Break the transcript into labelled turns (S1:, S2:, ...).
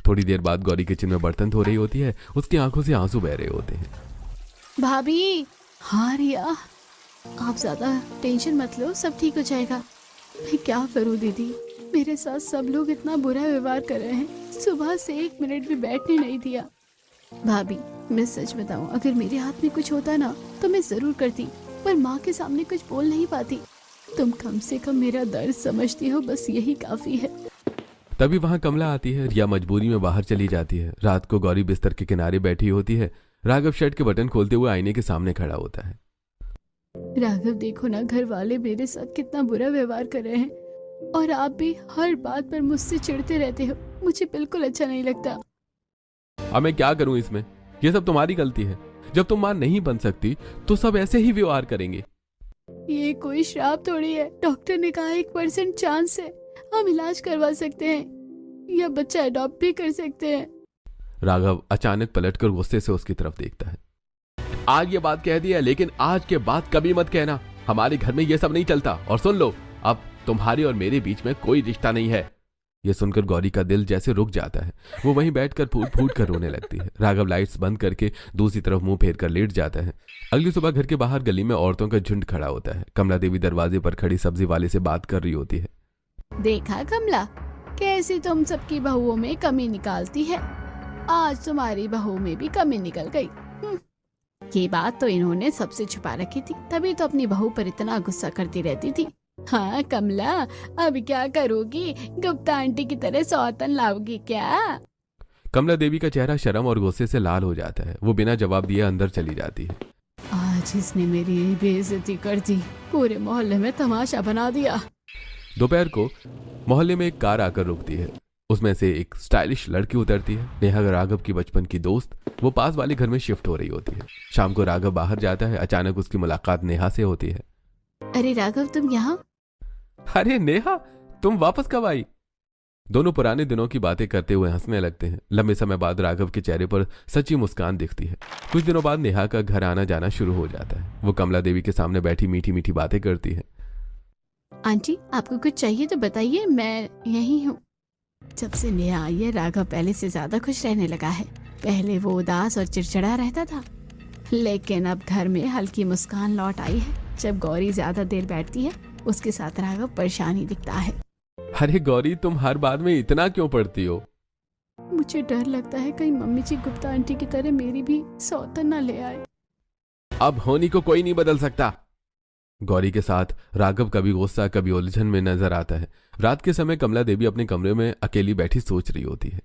S1: थोड़ी देर बाद गौरी किचन में बर्तन धो रही होती है। उसकी आंखों से आंसू बह रहे होते हैं।
S2: भाभी। हाँ रिया, आप ज्यादा टेंशन मत लो, सब ठीक हो जाएगा। मैं क्या करूँ दीदी, मेरे साथ सब लोग इतना बुरा व्यवहार कर रहे हैं, सुबह से 1 मिनट भी बैठने नहीं दिया। भाभी मैं सच बताऊं, अगर मेरे हाथ में कुछ होता ना तो मैं जरूर करती, पर माँ के सामने कुछ बोल नहीं पाती। तुम कम से कम मेरा दर्द समझती हो, बस यही काफी है।
S1: तभी वहां कमला आती है। रिया मजबूरी में बाहर चली जाती है। रात को गौरी बिस्तर के किनारे बैठी होती है। राघव शर्ट के बटन खोलते हुए आईने के सामने खड़ा होता है।
S2: राघव देखो ना, घर वाले मेरे साथ कितना बुरा व्यवहार कर रहे हैं, और आप भी हर बात पर मुझसे चिढ़ते रहते हो। मुझे बिल्कुल अच्छा नहीं लगता।
S1: अब मैं क्या करूं इसमें? ये सब तुम्हारी गलती है। जब तुम मां नहीं बन सकती तो सब ऐसे ही व्यवहार करेंगे।
S2: ये कोई श्राप थोड़ी है। डॉक्टर ने कहा 1% चांस है, हम इलाज करवा सकते हैं या बच्चा अडॉप्ट भी कर सकते हैं।
S1: राघव अचानक पलटकर गुस्से से उसकी तरफ देखता है। आज ये बात कह दी है, लेकिन आज के बाद कभी मत कहना। हमारे घर में ये सब नहीं चलता। और सुन लो, अब तुम्हारे और मेरे बीच में कोई रिश्ता नहीं है। ये सुनकर गौरी का दिल जैसे रुक जाता है। वो वहीं बैठकर फूट फूट कर रोने लगती है। राघव लाइट्स बंद करके दूसरी तरफ मुंह फेर कर लेट जाता है। अगली सुबह घर के बाहर गली में औरतों का झुंड खड़ा होता है। कमला देवी दरवाजे पर खड़ी सब्जी वाले से बात कर रही होती है।
S2: देखा कमला, कैसी तुम सबकी बहुओं में कमी निकालती है। आज तुम्हारी बहू में भी कमी निकल गई। ये बात तो इन्होंने सबसे छुपा रखी थी, तभी तो अपनी बहू पर इतना गुस्सा करती रहती थी। हाँ कमला, अब क्या करोगी? गुप्ता आंटी की तरह सौतन लाओगी क्या?
S1: कमला देवी का चेहरा शर्म और गुस्से से लाल हो जाता है। वो बिना जवाब दिए अंदर चली जाती है।
S2: आज इसने मेरी बेइज्जती कर दी, पूरे मोहल्ले में तमाशा बना दिया।
S1: दोपहर को मोहल्ले में एक कार आकर रुकती है। उसमें से एक स्टाइलिश लड़की उतरती है। नेहा राघव की बचपन की दोस्त। वो पास वाले घर में शिफ्ट हो रही होती है। शाम को राघव बाहर जाता है। अचानक उसकी मुलाकात नेहा से होती है।
S2: अरे राघव, तुम यहाँ?
S1: अरे नेहा, तुम वापस कब आई? दोनों पुराने दिनों की बातें करते हुए हंसने लगते हैं। लंबे समय बाद राघव के चेहरे पर सच्ची मुस्कान दिखती है। कुछ दिनों बाद नेहा का घर आना जाना शुरू हो जाता है। वो कमला देवी के सामने बैठी मीठी मीठी बातें करती है।
S2: आंटी, आपको कुछ चाहिए तो बताइए, मैं यही हूँ। जब से नेहा आई है, राघव पहले से ज्यादा खुश रहने लगा है। पहले वो उदास और चिड़चिड़ा रहता था, लेकिन अब घर में हल्की मुस्कान लौट आई है। जब गौरी ज्यादा देर बैठती है, उसके साथ राघव परेशान ही दिखता है।
S1: अरे गौरी, तुम हर बात में इतना क्यों पड़ती हो?
S2: मुझे डर लगता है कहीं मम्मी जी गुप्ता आंटी की तरह मेरी भी सौतन न ले आए।
S1: अब होनी को कोई नहीं बदल सकता। गौरी के साथ राघव कभी गुस्सा कभी उलझन में नजर आता है। रात के समय कमला देवी अपने कमरे में अकेली बैठी सोच रही होती है।